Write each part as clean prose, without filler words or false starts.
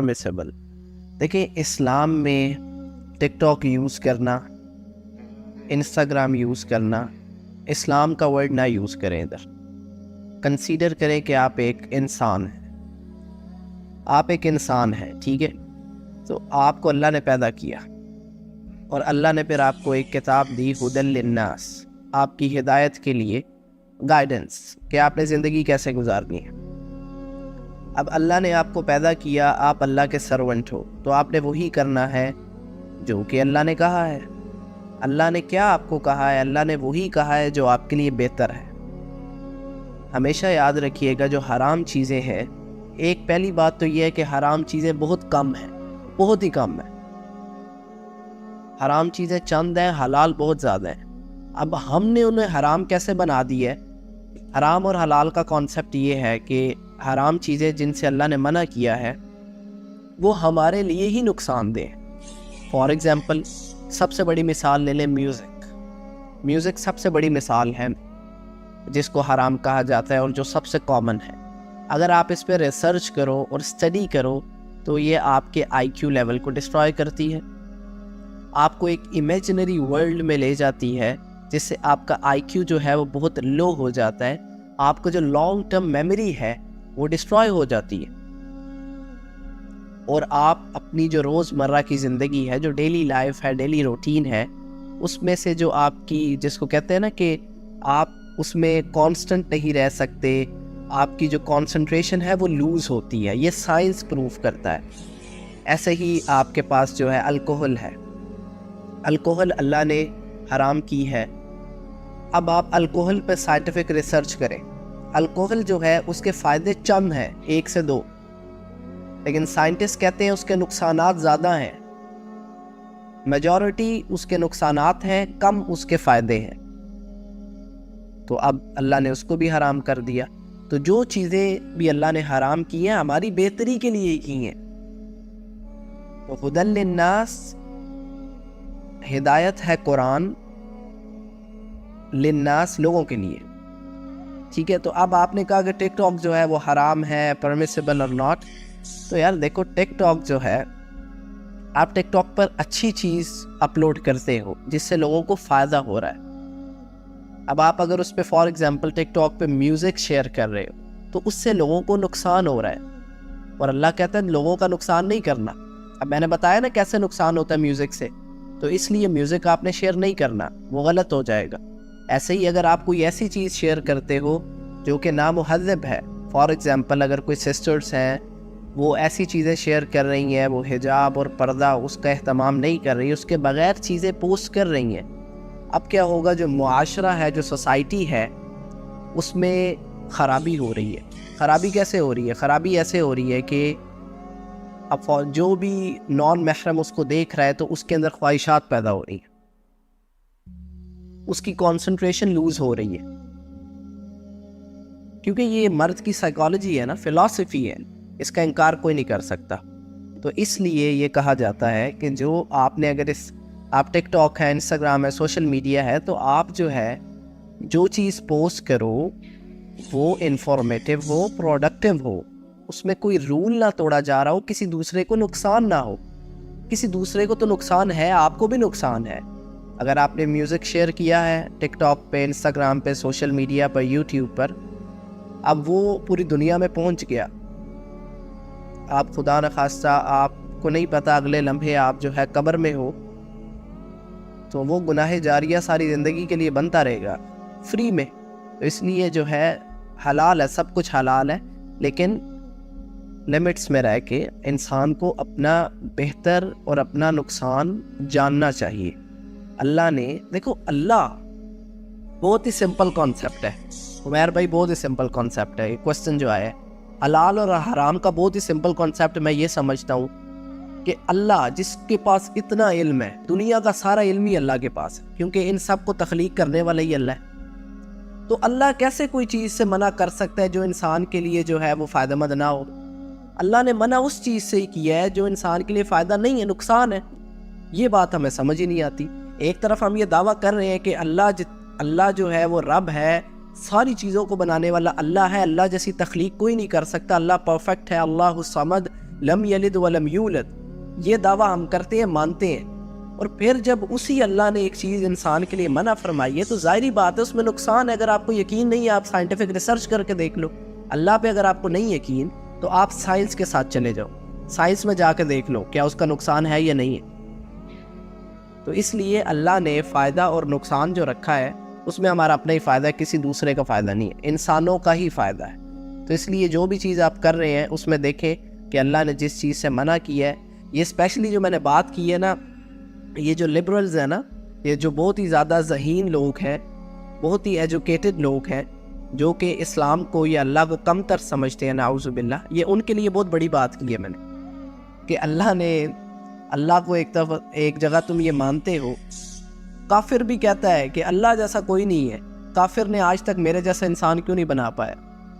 permissible. دیکھیں اسلام میں ٹک talk use کرنا، انسٹاگرام یوز کرنا، اسلام کا ورڈ نہ یوز کریں. ادھر کنسیڈر کریں کہ آپ ایک انسان ہیں، آپ ایک انسان ہیں، ٹھیک ہے؟ تو آپ کو اللہ نے پیدا کیا اور اللہ نے پھر آپ کو ایک کتاب دی، ہدی للناس، آپ کی ہدایت کے لیے، گائیڈنس کہ آپ نے زندگی کیسے گزارنی ہے. اب اللہ نے آپ کو پیدا کیا، آپ اللہ کے سرونٹ ہو، تو آپ نے وہی کرنا ہے جو کہ اللہ نے کہا ہے. اللہ نے کیا آپ کو کہا ہے؟ اللہ نے وہی کہا ہے جو آپ کے لیے بہتر ہے. ہمیشہ یاد رکھیے گا جو حرام چیزیں ہیں، ایک پہلی بات تو یہ ہے کہ حرام چیزیں بہت کم ہیں، بہت ہی کم ہیں. حرام چیزیں چند ہیں، حلال بہت زیادہ ہیں. اب ہم نے انہیں حرام کیسے بنا دی ہے؟ حرام اور حلال کا کانسیپٹ یہ ہے کہ حرام چیزیں جن سے اللہ نے منع کیا ہے وہ ہمارے لیے ہی نقصان دہ. فار ایگزامپل سب سے بڑی مثال لے لیں میوزک سب سے بڑی مثال ہے جس کو حرام کہا جاتا ہے اور جو سب سے کامن ہے. اگر آپ اس پہ ریسرچ کرو اور اسٹڈی کرو تو یہ آپ کے آئی کیو لیول کو ڈسٹرائے کرتی ہے، آپ کو ایک امیجنری ورلڈ میں لے جاتی ہے جس سے آپ کا آئی کیو جو ہے وہ بہت لو ہو جاتا ہے، آپ کو جو لانگ ٹرم میموری ہے وہ ڈسٹرائے ہو جاتی ہے، اور آپ اپنی جو روز مرہ کی زندگی ہے، جو ڈیلی لائف ہے، ڈیلی روٹین ہے، اس میں سے جو آپ کی، جس کو کہتے ہیں نا کہ آپ اس میں کانسٹنٹ نہیں رہ سکتے، آپ کی جو کانسنٹریشن ہے وہ لوز ہوتی ہے. یہ سائنس پروف کرتا ہے. ایسے ہی آپ کے پاس جو ہے الکوہل ہے، الکوہل اللہ نے حرام کی ہے. اب آپ الکوہل پہ سائنٹیفک ریسرچ کریں، الکوہل جو ہے اس کے فائدے چند ہیں، 1 سے 2، لیکن سائنٹسٹ کہتے ہیں اس کے نقصانات زیادہ ہیں. میجورٹی اس کے نقصانات ہیں، کم اس کے فائدے ہیں. تو اب اللہ نے اس کو بھی حرام کر دیا. تو جو چیزیں بھی اللہ نے حرام کی ہیں ہماری بہتری کے لیے کی ہیں. تو ہدی للناس، ہدایت ہے قرآن، للناس لوگوں کے لیے، ٹھیک ہے؟ تو اب آپ نے کہا کہ ٹک ٹاک جو ہے وہ حرام ہے، پرمیسیبل اور ناٹ. تو یار دیکھو، ٹک ٹاک جو ہے، آپ ٹک ٹاک پر اچھی چیز اپلوڈ کرتے ہو جس سے لوگوں کو فائدہ ہو رہا ہے. اب آپ اگر اس پہ فار ایگزامپل ٹک ٹاک پہ میوزک شیئر کر رہے ہو تو اس سے لوگوں کو نقصان ہو رہا ہے، اور اللہ کہتا ہے لوگوں کا نقصان نہیں کرنا. اب میں نے بتایا نا کیسے نقصان ہوتا ہے میوزک سے، تو اس لیے میوزک آپ نے شیئر نہیں کرنا، وہ غلط ہو جائے گا. ایسے ہی اگر آپ کوئی ایسی چیز شیئر کرتے ہو جو کہ نامہذب ہے، فار ایگزامپل اگر کوئی سسٹرز ہیں وہ ایسی چیزیں شیئر کر رہی ہیں، وہ حجاب اور پردہ اس کا اہتمام نہیں کر رہی، اس کے بغیر چیزیں پوسٹ کر رہی ہیں، اب کیا ہوگا؟ جو معاشرہ ہے، جو سوسائٹی ہے، اس میں خرابی ہو رہی ہے. خرابی کیسے ہو رہی ہے؟ خرابی ایسے ہو رہی ہے کہ اب جو بھی نان محرم اس کو دیکھ رہا ہے تو اس کے اندر خواہشات پیدا ہو رہی ہیں، اس کی کانسنٹریشن لوز ہو رہی ہے، کیونکہ یہ مرد کی سائیکالوجی ہے نا، فلسفی ہے، اس کا انکار کوئی نہیں کر سکتا. تو اس لیے یہ کہا جاتا ہے کہ جو آپ نے، اگر آپ ٹک ٹاک ہے، انسٹاگرام ہے، سوشل میڈیا ہے، تو آپ جو ہے جو چیز پوسٹ کرو وہ انفارمیٹیو ہو، پروڈکٹیو ہو، اس میں کوئی رول نہ توڑا جا رہا ہو، کسی دوسرے کو نقصان نہ ہو. کسی دوسرے کو تو نقصان ہے، آپ کو بھی نقصان ہے. اگر آپ نے میوزک شیئر کیا ہے ٹک ٹاک پہ، انسٹاگرام پہ، سوشل میڈیا پر، یوٹیوب پر، اب وہ پوری دنیا میں پہنچ گیا، آپ خدا نخواستہ آپ کو نہیں پتا اگلے لمحے آپ جو ہے قبر میں ہو، تو وہ گناہ جاریہ ساری زندگی کے لیے بنتا رہے گا فری میں. تو اس لیے جو ہے حلال ہے، سب کچھ حلال ہے، لیکن لمٹس میں رہ کے انسان کو اپنا بہتر اور اپنا نقصان جاننا چاہیے. اللہ نے، دیکھو اللہ بہت ہی سمپل کانسیپٹ ہے، عمیر بھائی بہت ہی سمپل کانسیپٹ ہے. یہ کوسچن جو آیا ہے حلال اور حرام کا، بہت ہی سمپل کانسیپٹ میں یہ سمجھتا ہوں کہ اللہ جس کے پاس اتنا علم ہے، دنیا کا سارا علم ہی اللہ کے پاس ہے، کیونکہ ان سب کو تخلیق کرنے والا ہی اللہ ہے. تو اللہ کیسے کوئی چیز سے منع کر سکتا ہے جو انسان کے لیے جو ہے وہ فائدہ مند نہ ہو؟ اللہ نے منع اس چیز سے ہی کیا ہے جو انسان کے لیے فائدہ نہیں ہے، نقصان ہے. یہ بات ہمیں سمجھ ہی نہیں آتی. ایک طرف ہم یہ دعویٰ کر رہے ہیں کہ اللہ جو ہے وہ رب ہے، ساری چیزوں کو بنانے والا اللہ ہے، اللہ جیسی تخلیق کوئی نہیں کر سکتا، اللہ پرفیکٹ ہے، اللہ الصمد، لم یلد ولم یولد، یہ دعویٰ ہم کرتے ہیں، مانتے ہیں، اور پھر جب اسی اللہ نے ایک چیز انسان کے لیے منع فرمائی ہے تو ظاہری بات ہے اس میں نقصان ہے۔ اگر آپ کو یقین نہیں ہے آپ سائنٹیفک ریسرچ کر کے دیکھ لو۔ اللہ پہ اگر آپ کو نہیں یقین تو آپ سائنس کے ساتھ چلے جاؤ، سائنس میں جا کے دیکھ لو کیا اس کا نقصان ہے یا نہیں ہے۔ تو اس لیے اللہ نے فائدہ اور نقصان جو رکھا ہے اس میں ہمارا اپنا ہی فائدہ ہے، کسی دوسرے کا فائدہ نہیں ہے، انسانوں کا ہی فائدہ ہے۔ تو اس لیے جو بھی چیز آپ کر رہے ہیں اس میں دیکھیں کہ اللہ نے جس چیز سے منع کیا ہے، یہ اسپیشلی جو میں نے بات کی ہے نا، یہ جو لبرلز ہیں نا، یہ جو بہت ہی زیادہ ذہین لوگ ہیں، بہت ہی ایجوکیٹڈ لوگ ہیں، جو کہ اسلام کو یا اللہ کو کم تر سمجھتے ہیں، نعوذ باللہ، یہ ان کے لیے بہت بڑی بات کی ہے میں نے، کہ اللہ کو ایک جگہ تم یہ مانتے ہو۔ کافر بھی کہتا ہے کہ اللہ جیسا کوئی نہیں ہے، کافر نے آج تک میرے جیسا انسان کیوں نہیں بنا پایا؟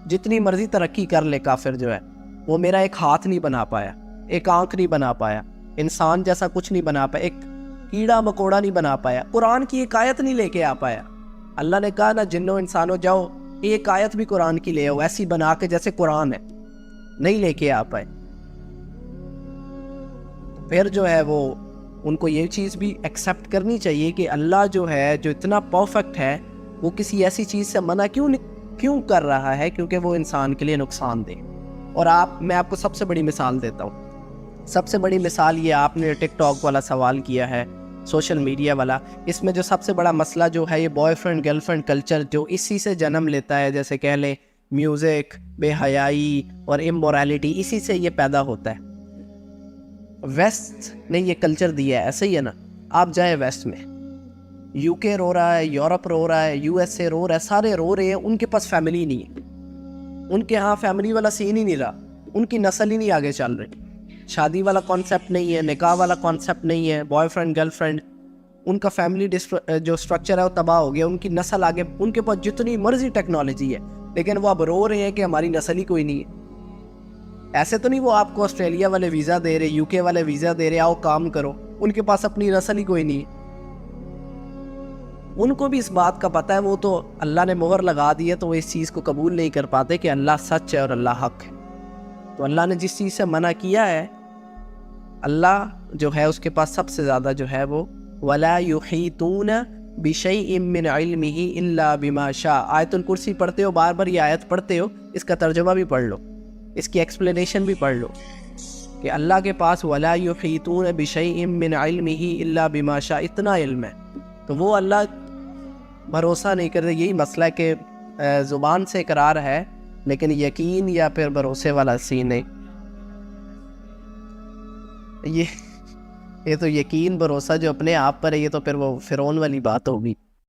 جتنی مرضی ترقی کر لے کافر جو ہے، وہ میرا ایک ہاتھ نہیں بنا پایا، ایک آنکھ نہیں بنا پایا، انسان جیسا کچھ نہیں بنا پایا، ایک کیڑا مکوڑا نہیں بنا پایا، قرآن کی ایک آیت نہیں لے کے آ پایا۔ اللہ نے کہا نا جنوں انسانوں جاؤ ایک آیت بھی قرآن کی لے آؤ ایسی بنا کے جیسے قرآن ہے، نہیں لے کے آ پائے۔ پھر جو ہے وہ ان کو یہ چیز بھی ایکسیپٹ کرنی چاہیے کہ اللہ جو ہے، جو اتنا پرفیکٹ ہے، وہ کسی ایسی چیز سے منع کیوں کر رہا ہے؟ کیونکہ وہ انسان کے لیے نقصان دہ۔ اور میں آپ کو سب سے بڑی مثال دیتا ہوں، سب سے بڑی مثال یہ آپ نے ٹک ٹاک والا سوال کیا ہے، سوشل میڈیا والا، اس میں جو سب سے بڑا مسئلہ جو ہے یہ boy friend girl friend culture جو اسی سے جنم لیتا ہے، جیسے کہہ لیں میوزک، بے حیائی اور امورالٹی، اسی سے یہ پیدا ہوتا ہے۔ ویسٹ نے یہ کلچر دیا ہے، ایسا ہی ہے نا، آپ جائیں ویسٹ میں، یو کے رو رہا ہے، یورپ رو رہا ہے، یو ایس اے رو رہا ہے، سارے رو رہے ہیں، ان کے پاس فیملی نہیں ہے، ان کے ہاں فیملی والا سین ہی نہیں رہا، ان کی نسل ہی نہیں آگے چل رہی، شادی والا کانسیپٹ نہیں ہے، نکاح والا کانسیپٹ نہیں ہے، بوائے فرینڈ گرل فرینڈ، ان کا فیملی جو سٹرکچر ہے وہ تباہ ہو گیا، ان کی نسل آگے، ان کے پاس جتنی مرضی ٹیکنالوجی ہے لیکن وہ اب رو رہے ہیں کہ ہماری نسل ہی کوئی نہیں ہے۔ ایسے تو نہیں وہ آپ کو آسٹریلیا والے ویزا دے رہے، یو کے والے ویزا دے رہے، آؤ کام کرو، ان کے پاس اپنی نسل ہی کوئی نہیں ہے۔ ان کو بھی اس بات کا پتہ ہے، وہ تو اللہ نے مہر لگا دی ہے تو وہ اس چیز کو قبول نہیں کر پاتے کہ اللہ سچ ہے اور اللہ حق ہے۔ تو اللہ نے جس چیز سے منع کیا ہے، اللہ جو ہے اس کے پاس سب سے زیادہ جو ہے وہ وَلَا يُحِيطُونَ بِشَيْءٍ مِّنْ عِلْمِهِ إِلَّا بِمَا شَاءَ، آیت الکرسی پڑھتے ہو، بار بار یہ آیت پڑھتے ہو، اس کا ترجمہ بھی پڑھ لو، اس کی ایکسپلینیشن بھی پڑھ لو کہ اللہ کے پاس وَلَا يُحِيطُونَ بِشَيْءٍ مِّنْ عِلْمِهِ إِلَّا بِمَا شَاءَ، اتنا علم ہے، تو وہ اللہ بھروسہ نہیں کرتے۔ یہی مسئلہ ہے کہ زبان سے اقرار ہے لیکن یقین یا پھر بھروسے والا سین نہیں۔ یہ تو یقین بھروسہ جو اپنے آپ پر ہے، یہ تو پھر وہ فرعون والی بات ہوگی۔